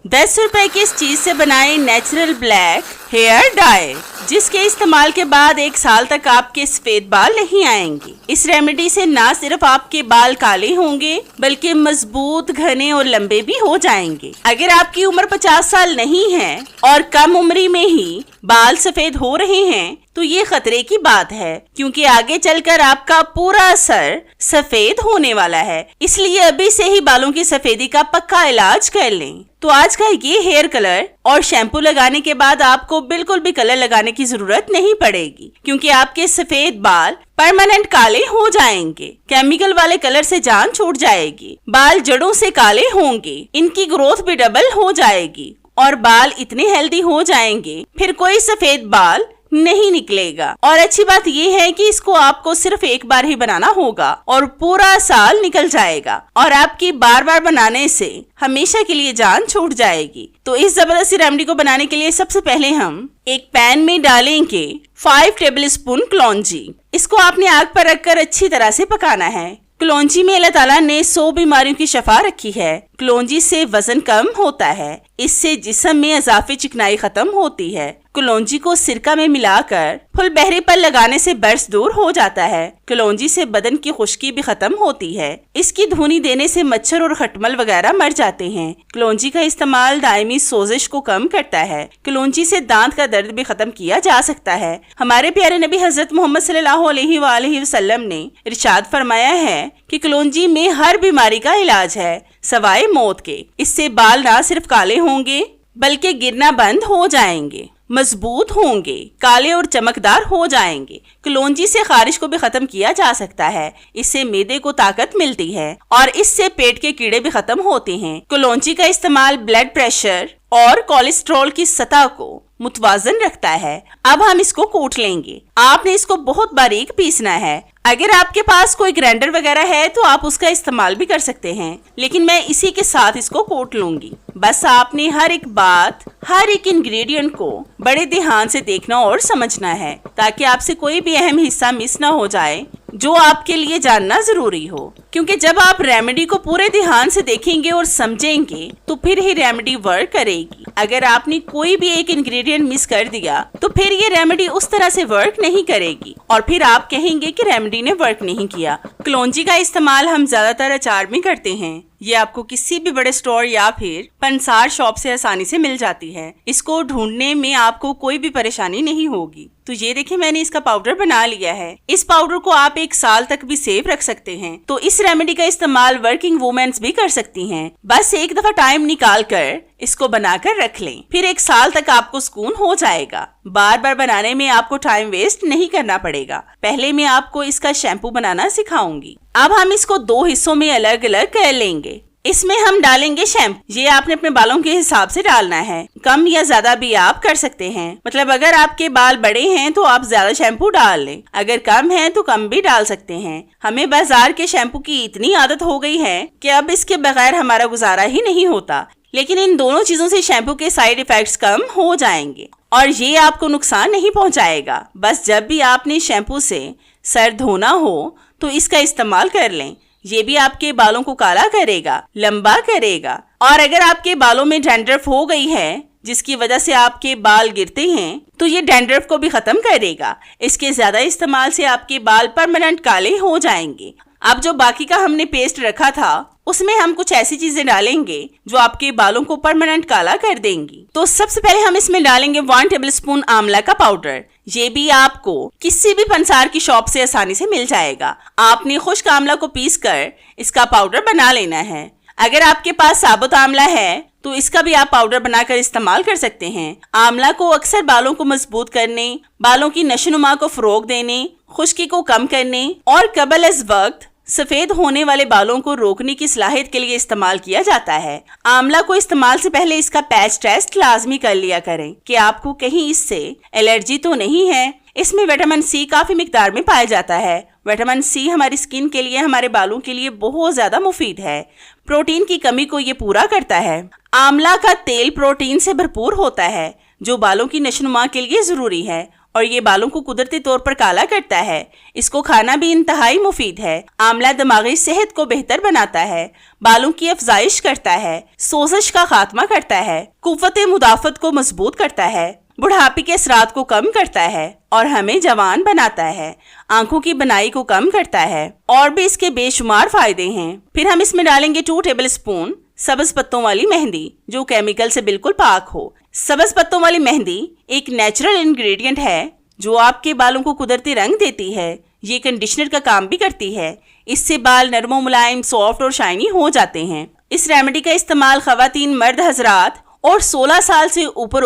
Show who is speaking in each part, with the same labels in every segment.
Speaker 1: ₹10 की इस चीज से बनाए नेचुरल ब्लैक हेयर डाई, जिसके इस्तेमाल के बाद 1 साल तक आपके सफेद बाल नहीं आएंगे। इस रेमेडी से ना सिर्फ आपके बाल काले होंगे बल्कि मजबूत, घने और लंबे भी हो जाएंगे। अगर आपकी उम्र 50 साल नहीं है और कम उम्री में ही बाल सफेद हो रहे हैं तो ये खतरे की बात है, क्योंकि आगे चलकर आपका पूरा सर सफेद होने वाला है। इसलिए अभी से ही बालों की सफेदी का पक्का इलाज कर लें। तो आज का ये हेयर कलर और शैम्पू लगाने के बाद आपको बिल्कुल भी कलर लगाने की जरूरत नहीं पड़ेगी, क्योंकि आपके सफेद बाल परमानेंट काले हो जाएंगे। केमिकल वाले कलर से जान छूट जाएगी, बाल जड़ों से काले होंगे, इनकी ग्रोथ भी डबल हो जाएगी और बाल इतने हेल्दी हो जाएंगे फिर कोई सफेद बाल नहीं निकलेगा। और अच्छी बात यह है कि इसको आपको सिर्फ एक बार ही बनाना होगा और पूरा साल निकल जाएगा और आपकी बार बार बनाने से हमेशा के लिए जान छूट जाएगी। तो इस जबरदस्ती रेमेडी को बनाने के लिए सबसे पहले हम एक पैन में डालेंगे 5 टेबलस्पून कलौंजी। इसको आपने आग पर रखकर अच्छी तरह से पकाना है। कलौंजी में अल्लाह ताला ने 100 बीमारियों की शफा रखी है। कलौंजी से वजन कम होता है, इससे जिस्म में इजाफी चिकनाई खत्म होती है। कलौंजी को सिरका में मिलाकर फुल बहरे पर लगाने से बर्स दूर हो जाता है। कलौंजी से बदन की खुश्की भी खत्म होती है। इसकी धुनी देने से मच्छर और खटमल वगैरह मर जाते हैं। कलौंजी का इस्तेमाल दायमी सोजिश को कम करता है। कलौंजी से दांत का दर्द भी खत्म किया जा सकता है। हमारे प्यारे नबी हजरत मोहम्मद सल्लल्लाहु अलैहि वसल्लम ने इरशाद फरमाया है कि कलौंजी में हर बीमारी का इलाज है सवाए मौत के। इससे बाल ना सिर्फ काले होंगे बल्कि गिरना बंद हो जाएंगे, मजबूत होंगे, काले और चमकदार हो जाएंगे। कलौंजी से खारिश को भी खत्म किया जा सकता है। इससे मैदे को ताकत मिलती है और इससे पेट के कीड़े भी खत्म होते हैं। कलौंजी का इस्तेमाल ब्लड प्रेशर और कोलेस्ट्रॉल की सतह को मुतवाजन रखता है। अब हम इसको कूट लेंगे। आपने इसको बहुत बारीक पीसना है। अगर आपके पास कोई ग्राइंडर वगैरह है तो आप उसका इस्तेमाल भी कर सकते हैं, लेकिन मैं इसी के साथ इसको कूट लूंगी। बस आपने हर एक बात, हर एक इंग्रेडिएंट को बड़े ध्यान से देखना और समझना है, ताकि आपसे कोई भी अहम हिस्सा मिस ना हो जाए जो आपके लिए जानना जरूरी हो। क्योंकि जब आप रेमेडी को पूरे ध्यान से देखेंगे और समझेंगे तो फिर ही रेमेडी वर्क करेगी। अगर आपने कोई भी एक इंग्रेडिएंट मिस कर दिया तो फिर ये रेमेडी उस तरह से वर्क नहीं करेगी और फिर आप कहेंगे कि रेमेडी ने वर्क नहीं किया। कलौंजी का इस्तेमाल हम ज्यादातर अचार में करते हैं। ये आपको किसी भी बड़े स्टोर या फिर पंसार शॉप से आसानी से मिल जाती है। इसको ढूंढने में आपको कोई भी परेशानी नहीं होगी। तो ये देखिए, मैंने इसका पाउडर बना लिया है। इस पाउडर को आप 1 साल तक भी सेव रख सकते हैं। तो इस रेमेडी का इस्तेमाल वर्किंग वुमेन्स भी कर सकती हैं। बस एक दफा टाइम निकाल कर इसको बनाकर रख लें, फिर 1 साल तक आपको सुकून हो जाएगा। बार बार बनाने में आपको टाइम वेस्ट नहीं करना पड़ेगा। पहले मैं आपको इसका शैम्पू बनाना सिखाऊंगी। अब हम इसको 2 हिस्सों में अलग अलग कर लेंगे। इसमें हम डालेंगे शैम्पू। ये आपने अपने बालों के हिसाब से डालना है, कम या ज्यादा भी आप कर सकते हैं। मतलब अगर आपके बाल बड़े हैं तो आप ज्यादा शैम्पू डाल लें, अगर कम है तो कम भी डाल सकते हैं। हमें बाजार के शैम्पू की इतनी आदत हो गई है कि अब इसके बगैर हमारा गुजारा ही नहीं होता। लेकिन इन दोनों चीजों से शैम्पू के साइड इफेक्ट्स कम हो जाएंगे और ये आपको नुकसान नहीं पहुंचाएगा। बस जब भी आपने शैम्पू से सर धोना हो तो इसका इस्तेमाल कर लें। ये भी आपके बालों को काला करेगा, लंबा करेगा। और अगर आपके बालों में डैंड्रफ हो गई है जिसकी वजह से आपके बाल गिरते हैं तो ये डैंड्रफ को भी खत्म करेगा। इसके ज्यादा इस्तेमाल से आपके बाल परमानेंट काले हो जाएंगे। अब जो बाकी का हमने पेस्ट रखा था उसमें हम कुछ ऐसी चीजें डालेंगे जो आपके बालों को परमानेंट काला कर देंगी। तो सबसे पहले हम इसमें डालेंगे 1 टेबलस्पून आंवला का पाउडर। ये भी आपको किसी भी पंसार की शॉप से आसानी से मिल जाएगा। आपने खुश्क आंवला को पीस कर इसका पाउडर बना लेना है। अगर आपके पास साबुत आंवला है तो इसका भी आप पाउडर बनाकर इस्तेमाल कर सकते हैं। आंवला को अक्सर बालों को मजबूत करने, बालों की नशोनुमा को फरोग देने, खुश्की को कम करने और कबल अज़ वक्त सफेद होने वाले बालों को रोकने की सलाहियत के लिए इस्तेमाल किया जाता है। आंवला को इस्तेमाल से पहले इसका पैच टेस्ट लाजमी कर लिया करें कि आपको कहीं इससे एलर्जी तो नहीं है। इसमें विटामिन सी काफी मिकदार में पाया जाता है। विटामिन सी हमारी स्किन के लिए, हमारे बालों के लिए बहुत ज्यादा मुफीद है। प्रोटीन की कमी को ये पूरा करता है। आंवला का तेल प्रोटीन से भरपूर होता है जो बालों की नशोनुमा के लिए जरूरी है और ये बालों को कुदरती तौर पर काला करता है। इसको खाना भी इंतहाई मुफीद है। आंवला दिमागी सेहत को बेहतर बनाता है, बालों की अफजाइश करता है, सोजिश का खात्मा करता है, कुव्वत मुदाफत को मजबूत करता है, बुढ़ापे के असरात को कम करता है और हमें जवान बनाता है, आंखों की बनाई को कम करता है। और भी इसके बेशुमार फायदे हैं। फिर हम इसमें डालेंगे 2 टेबल स्पून सब्ज पत्तों वाली मेहंदी जो केमिकल से बिल्कुल पाक हो। सब्ज पत्तों वाली मेहंदी एक नेचुरल इंग्रेडिएंट है जो आपके बालों को कुदरती रंग देती है। ये कंडीशनर का काम भी करती है। इससे बाल नरम मुलायम, सॉफ्ट और शाइनी हो जाते हैं। इस रेमेडी का इस्तेमाल खवातीन, मर्द हजरात और 16 साल से ऊपर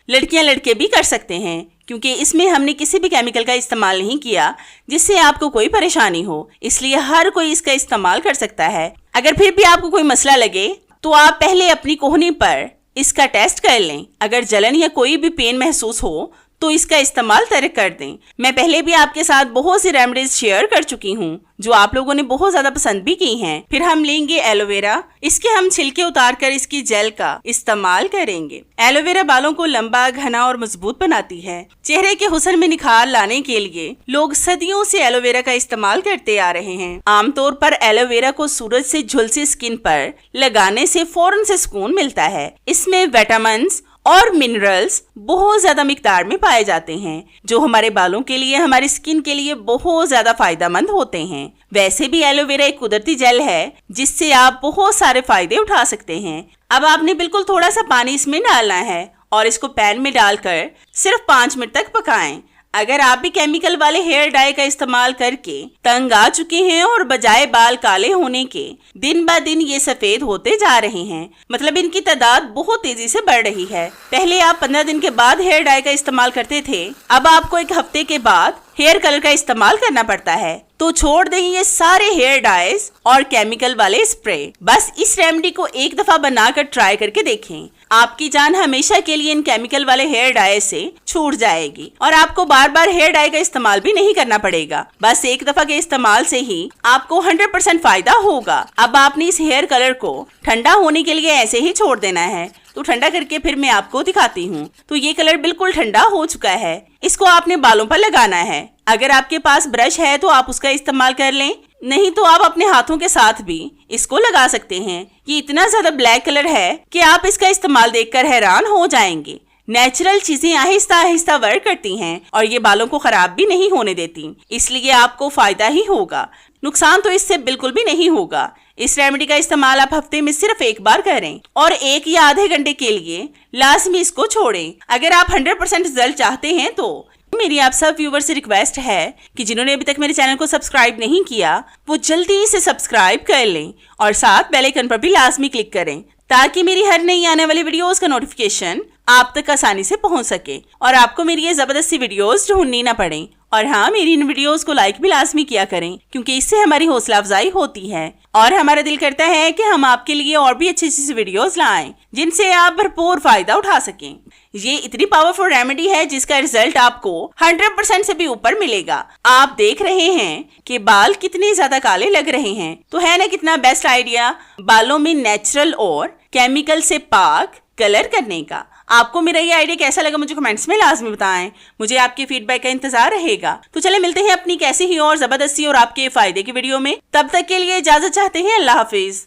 Speaker 1: लड़कियां लड़के भी कर सकते हैं, क्योंकि इसमें हमने किसी भी केमिकल का इस्तेमाल नहीं किया जिससे आपको कोई परेशानी हो। इसलिए हर कोई इसका इस्तेमाल कर सकता है। अगर फिर भी आपको कोई मसला लगे तो आप पहले अपनी कोहनी पर इसका टेस्ट कर लें। अगर जलन या कोई भी पेन महसूस हो तो इसका इस्तेमाल तर्क कर दें। मैं पहले भी आपके साथ बहुत सी रेमेडीज शेयर कर चुकी हूँ जो आप लोगों ने बहुत ज्यादा पसंद भी की हैं। फिर हम लेंगे एलोवेरा। इसके हम छिलके उतार कर इसकी जेल का इस्तेमाल करेंगे। एलोवेरा बालों को लंबा, घना और मजबूत बनाती है। चेहरे के हुस्न में निखार लाने के लिए लोग सदियों से एलोवेरा का इस्तेमाल करते आ रहे हैं। आमतौर पर एलोवेरा को सूरज से झुलसी स्किन पर लगाने से फौरन से सुकून मिलता है। इसमें विटामिन और मिनरल्स बहुत ज्यादा मिकदार में पाए जाते हैं जो हमारे बालों के लिए, हमारी स्किन के लिए बहुत ज्यादा फायदेमंद होते हैं। वैसे भी एलोवेरा एक कुदरती जेल है जिससे आप बहुत सारे फायदे उठा सकते हैं। अब आपने बिल्कुल थोड़ा सा पानी इसमें डालना है और इसको पैन में डालकर सिर्फ 5 मिनट तक पकाएं। अगर आप भी केमिकल वाले हेयर डाई का इस्तेमाल करके तंग आ चुके हैं और बजाय बाल काले होने के दिन ब दिन ये सफेद होते जा रहे हैं, मतलब इनकी तादाद बहुत तेजी से बढ़ रही है। पहले आप 15 दिन के बाद हेयर डाई का इस्तेमाल करते थे, अब आपको 1 हफ्ते के बाद हेयर कलर का इस्तेमाल करना पड़ता है। तो छोड़ दें ये सारे हेयर डाइज और केमिकल वाले स्प्रे। बस इस रेमेडी को एक दफा बनाकर ट्राई करके देखें। आपकी जान हमेशा के लिए इन केमिकल वाले हेयर डाई से छूट जाएगी और आपको बार बार हेयर डाई का इस्तेमाल भी नहीं करना पड़ेगा। बस एक दफा के इस्तेमाल से ही आपको 100% फायदा होगा। अब आपने इस हेयर कलर को ठंडा होने के लिए ऐसे ही छोड़ देना है। तो ठंडा करके फिर मैं आपको दिखाती हूँ। तो ये कलर बिल्कुल ठंडा हो चुका है। इसको आपने बालों पर लगाना है। अगर आपके पास ब्रश है तो आप उसका इस्तेमाल कर लें, नहीं तो आप अपने हाथों के साथ भी इसको लगा सकते हैं। ये इतना ज्यादा ब्लैक कलर है कि आप इसका इस्तेमाल देखकर हैरान हो जाएंगे। नेचुरल चीजें आहिस्ता आहिस्ता वर्क करती हैं और ये बालों को खराब भी नहीं होने देती, इसलिए आपको फायदा ही होगा, नुकसान तो इससे बिल्कुल भी नहीं होगा। इस रेमेडी का इस्तेमाल आप हफ्ते में सिर्फ 1 बार करें और 1 या आधे घंटे के लिए लाजमी इसको छोड़ें। अगर आप 100% रिजल्ट चाहते हैं तो मेरी आप सब व्यूवर से रिक्वेस्ट है कि जिन्होंने अभी तक मेरे चैनल को सब्सक्राइब नहीं किया वो जल्दी से सब्सक्राइब कर लें और साथ बेल आइकन पर भी लाजमी क्लिक करें ताकि मेरी हर नई आने वाली वीडियोस का नोटिफिकेशन आप तक आसानी से पहुंच सके और आपको मेरी ये जबरदस्ती वीडियोस ढूंढनी ना पड़े। और हाँ, मेरी इन वीडियोस को लाइक भी लाजमी किया करें क्योंकि इससे हमारी हौसला अफजाई होती है और हमारा दिल करता है कि हम आपके लिए और भी अच्छी अच्छी वीडियोस लाएं जिनसे आप भरपूर फायदा उठा सकें। ये इतनी पावरफुल रेमेडी है जिसका रिजल्ट आपको 100% से भी ऊपर मिलेगा। आप देख रहे हैं कि बाल कितने ज्यादा काले लग रहे हैं, तो है ना कितना बेस्ट आइडिया बालों में नेचुरल और केमिकल से पाक कलर करने का। आपको मेरा ये आइडिया कैसा लगा मुझे कमेंट्स में लाजमी बताएं। मुझे आपके फीडबैक का इंतजार रहेगा। तो चले मिलते हैं अपनी कैसी ही और जबरदस्ती और आपके फायदे की वीडियो में। तब तक के लिए इजाजत चाहते हैं। अल्लाह हाफिज।